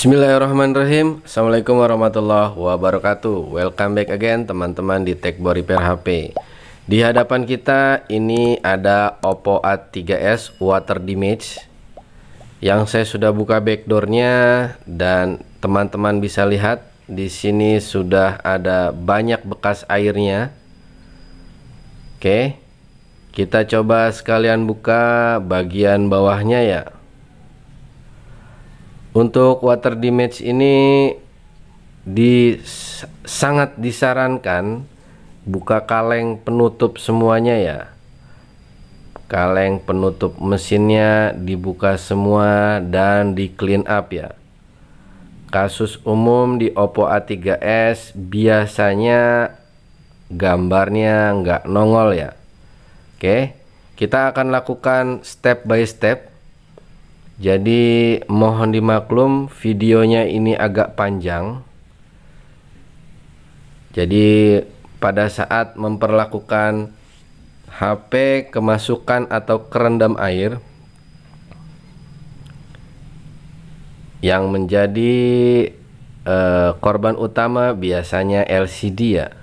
Bismillahirrahmanirrahim. Assalamualaikum warahmatullahi wabarakatuh. Welcome back again teman-teman di Techbo Repair HP. Di hadapan kita ini ada Oppo A3s Water Damage yang saya sudah buka backdoornya, dan teman-teman bisa lihat di sini sudah ada banyak bekas airnya. Oke, kita coba sekalian buka bagian bawahnya ya. Untuk water damage ini sangat disarankan buka kaleng penutup semuanya ya. Kaleng penutup mesinnya dibuka semua dan di clean up ya. Kasus umum di Oppo A3s biasanya gambarnya nggak nongol ya. Oke, kita akan lakukan step by step. Jadi mohon dimaklum videonya ini agak panjang. Jadi pada saat memperlakukan HP kemasukan atau kerendam air, yang menjadi korban utama biasanya LCD ya.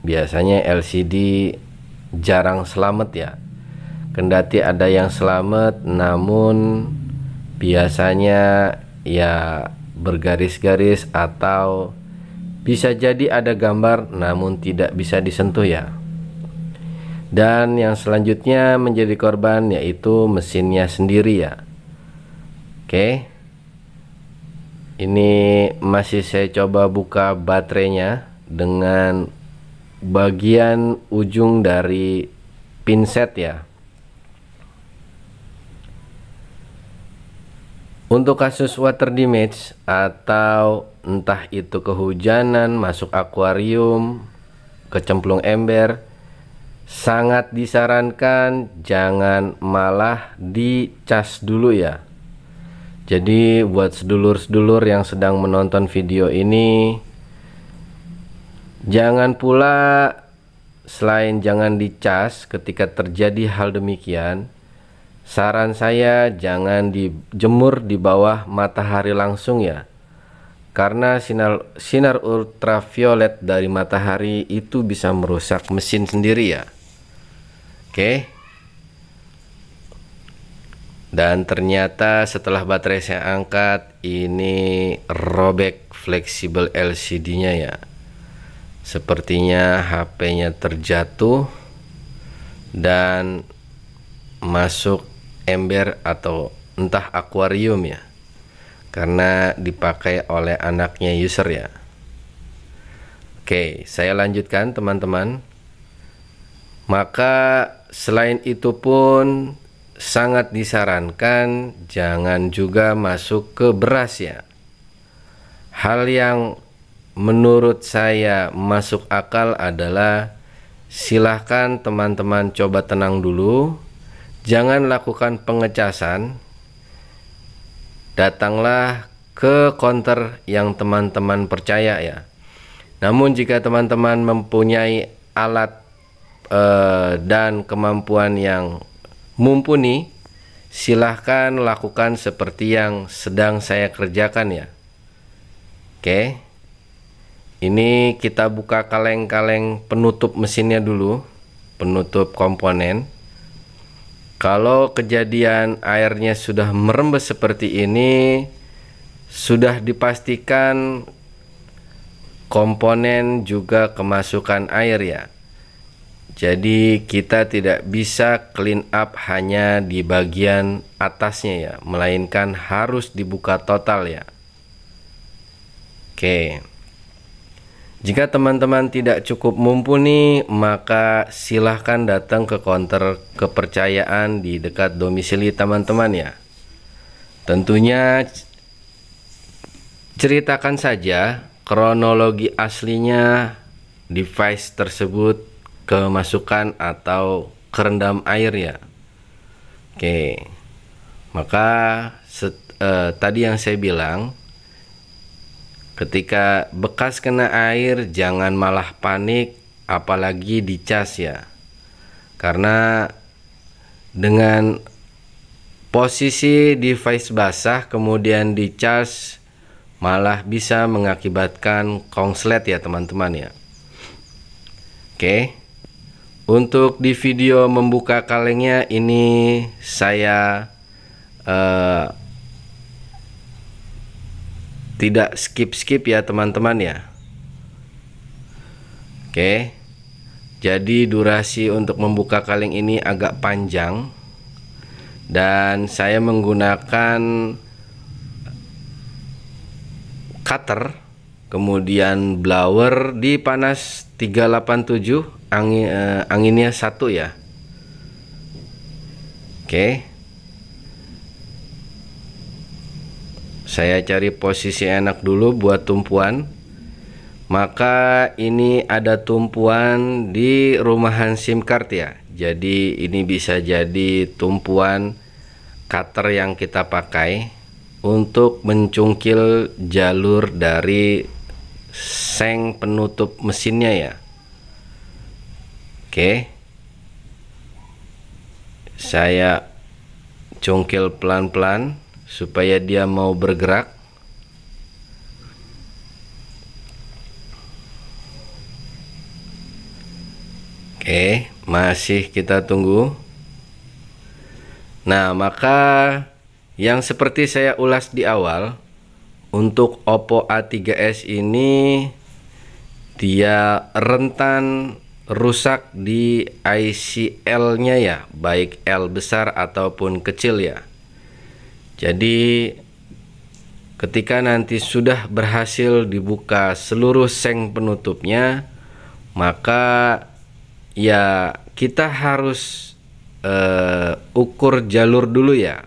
Biasanya LCD jarang selamat ya. Kendati ada yang selamat, namun biasanya ya bergaris-garis atau bisa jadi ada gambar namun tidak bisa disentuh ya. Dan yang selanjutnya menjadi korban yaitu mesinnya sendiri ya. Oke, ini masih saya coba buka baterainya dengan bagian ujung dari pinset ya. Untuk kasus water damage atau entah itu kehujanan, masuk akuarium, kecemplung ember, sangat disarankan jangan malah dicas dulu ya. Jadi buat sedulur-sedulur yang sedang menonton video ini, jangan pula selain jangan dicas ketika terjadi hal demikian, saran saya jangan dijemur di bawah matahari langsung ya. Karena sinar ultraviolet dari matahari itu bisa merusak mesin sendiri ya. Oke. Dan ternyata setelah baterai saya angkat, ini robek fleksibel LCD-nya ya. Sepertinya HP-nya terjatuh dan masuk ember atau entah akuarium ya, karena dipakai oleh anaknya user ya. Oke, saya lanjutkan teman-teman. Maka selain itu pun sangat disarankan jangan juga masuk ke beras ya. Hal yang menurut saya masuk akal adalah silahkan teman-teman coba tenang dulu. Jangan lakukan pengecasan. Datanglah ke counter yang teman-teman percaya ya. Namun jika teman-teman mempunyai alat dan kemampuan yang mumpuni, silahkan lakukan seperti yang sedang saya kerjakan ya. Oke, ini kita buka kaleng-kaleng penutup mesinnya dulu, penutup komponen. Kalau kejadian airnya sudah merembes seperti ini, sudah dipastikan komponen juga kemasukan air ya. Jadi kita tidak bisa clean up hanya di bagian atasnya ya, melainkan harus dibuka total ya. Oke. Jika teman-teman tidak cukup mumpuni, maka silahkan datang ke counter kepercayaan di dekat domisili teman-teman ya. Tentunya ceritakan saja kronologi aslinya device tersebut kemasukan atau kerendam air ya. Oke, maka tadi yang saya bilang, ketika bekas kena air jangan malah panik, apalagi dicas ya. Karena dengan posisi device basah kemudian dicas, malah bisa mengakibatkan konslet ya teman-teman ya. Oke, untuk di video membuka kalengnya ini saya tidak skip ya teman-teman ya. Oke, jadi durasi untuk membuka kaleng ini agak panjang, dan saya menggunakan cutter, kemudian blower di panas 387, anginnya 1 ya. Oke, saya cari posisi enak dulu buat tumpuan. Maka ini ada tumpuan di rumahan SIM card ya. Jadi ini bisa jadi tumpuan cutter yang kita pakai untuk mencungkil jalur dari seng penutup mesinnya ya. Oke, saya cungkil pelan-pelan supaya dia mau bergerak. Oke, masih kita tunggu. Nah, maka yang seperti saya ulas di awal, untuk Oppo A3s ini dia rentan rusak di ICL-nya ya, baik L besar ataupun kecil ya. Jadi ketika nanti sudah berhasil dibuka seluruh seng penutupnya, maka ya kita harus ukur jalur dulu ya.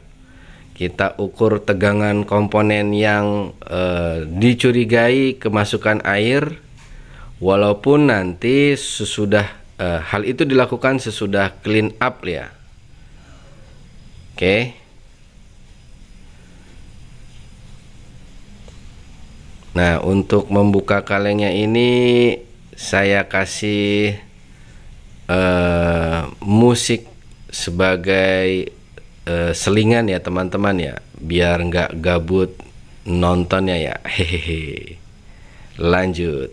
Kita ukur tegangan komponen yang dicurigai kemasukan air, walaupun nanti sesudah hal itu dilakukan sesudah clean up ya. Oke. Nah, untuk membuka kalengnya ini saya kasih musik sebagai selingan ya teman-teman ya, biar nggak gabut nontonnya ya. Hehehe. Lanjut.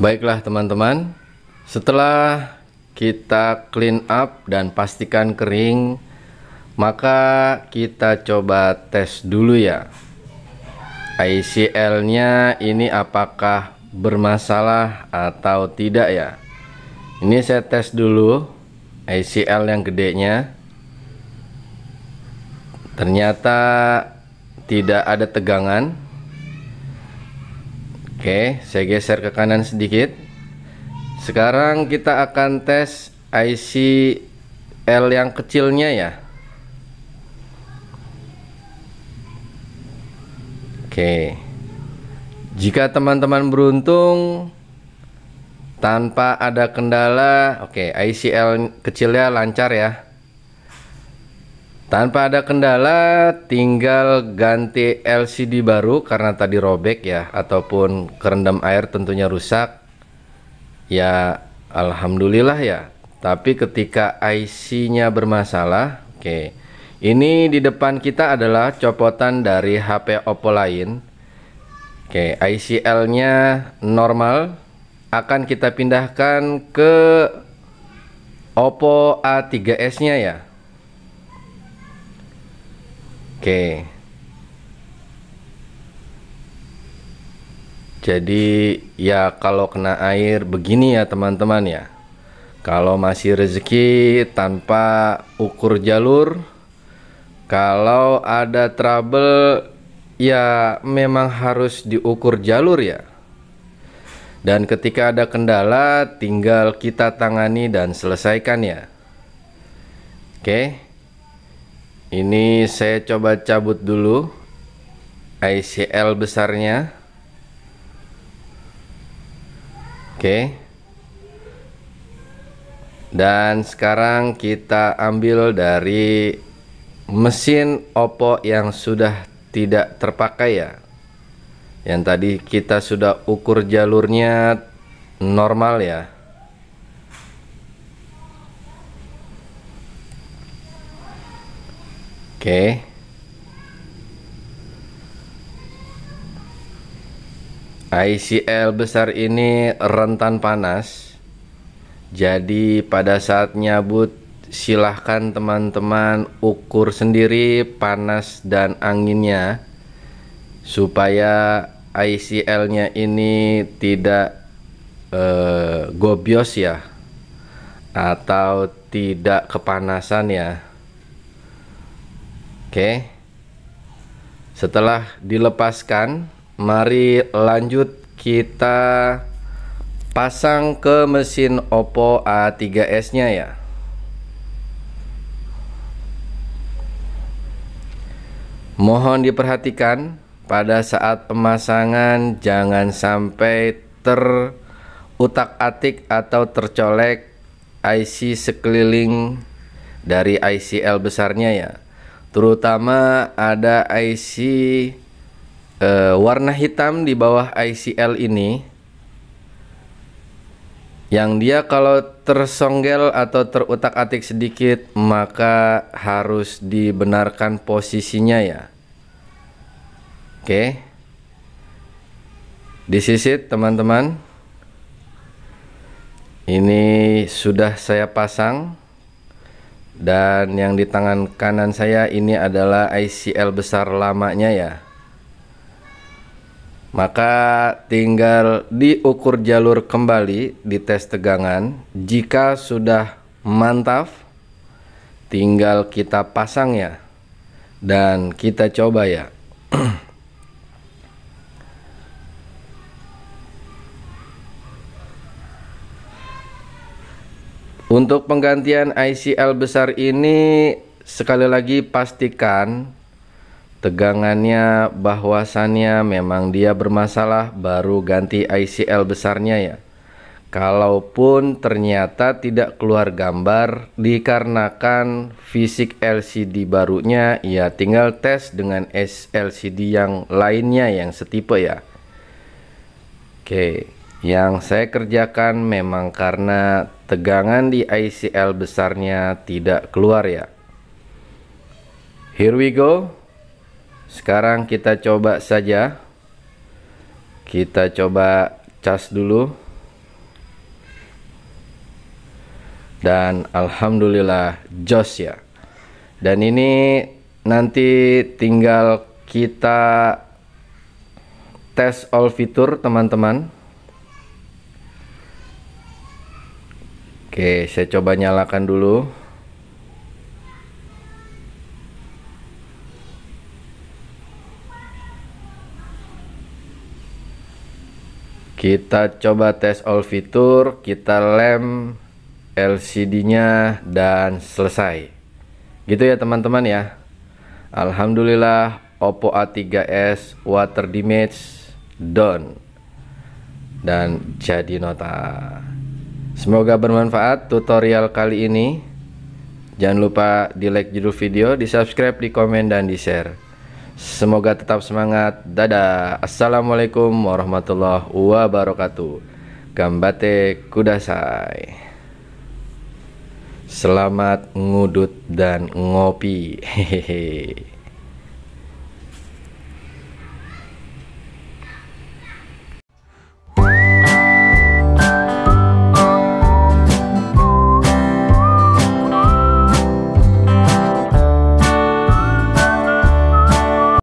Baiklah teman-teman, setelah kita clean up dan pastikan kering, maka kita coba tes dulu ya ICL nya ini apakah bermasalah atau tidak ya. Ini saya tes dulu ICL yang gedenya, ternyata tidak ada tegangan. Oke, saya geser ke kanan sedikit. Sekarang kita akan tes ICL yang kecilnya ya. Oke, jika teman-teman beruntung tanpa ada kendala, oke, ICL kecilnya lancar ya. Tanpa ada kendala, tinggal ganti LCD baru karena tadi robek ya, ataupun kerendam air tentunya rusak. Ya, alhamdulillah ya. Tapi ketika IC-nya bermasalah, oke. Ini di depan kita adalah copotan dari HP Oppo lain. Oke, ICL-nya normal. Akan kita pindahkan ke Oppo A3s-nya ya. Oke. Jadi ya kalau kena air begini ya teman-teman ya. Kalau masih rezeki tanpa ukur jalur, kalau ada trouble ya memang harus diukur jalur ya. Dan ketika ada kendala tinggal kita tangani dan selesaikan ya. Oke. Ini saya coba cabut dulu ICL besarnya. Oke. Dan sekarang kita ambil dari mesin Oppo yang sudah tidak terpakai ya. Yang tadi kita sudah ukur jalurnya normal ya. Oke. ICL besar ini rentan panas. Jadi pada saat nyabut silahkan teman-teman ukur sendiri panas dan anginnya, supaya ICL-nya ini tidak gobios ya, atau tidak kepanasan ya. Oke. Setelah dilepaskan, mari lanjut kita pasang ke mesin Oppo A3s-nya ya. Mohon diperhatikan pada saat pemasangan jangan sampai terutak-atik atau tercolek IC sekeliling dari ICL besarnya ya. Terutama ada IC warna hitam di bawah ICL ini, yang dia kalau tersonggel atau terutak-atik sedikit maka harus dibenarkan posisinya ya. Oke. Disisit teman-teman. Ini sudah saya pasang. Dan yang di tangan kanan saya ini adalah ICL besar lamanya ya. Maka tinggal diukur jalur kembali, dites tegangan. Jika sudah mantap, tinggal kita pasang ya. Dan kita coba ya. Untuk penggantian ICL besar ini sekali lagi pastikan tegangannya bahwasannya memang dia bermasalah, baru ganti ICL besarnya ya. Kalaupun ternyata tidak keluar gambar dikarenakan fisik LCD barunya, ya tinggal tes dengan LCD yang lainnya yang setipe ya. Oke, yang saya kerjakan memang karena tegangan di ICL besarnya tidak keluar ya. Here we go. Sekarang kita coba saja. Kita coba cas dulu. Dan alhamdulillah jos ya. Dan ini nanti tinggal kita tes all fitur teman-teman. Oke, saya coba nyalakan dulu. Kita coba tes all fitur, kita lem LCD-nya dan selesai. Gitu ya teman-teman ya. Alhamdulillah Oppo A3s water damage done dan jadi nota. Semoga bermanfaat tutorial kali ini. Jangan lupa di like judul video, di subscribe, di komen, dan di share. Semoga tetap semangat. Dadah. Assalamualaikum warahmatullahi wabarakatuh. Gambate kudasai. Selamat ngudut dan ngopi. Hehehe.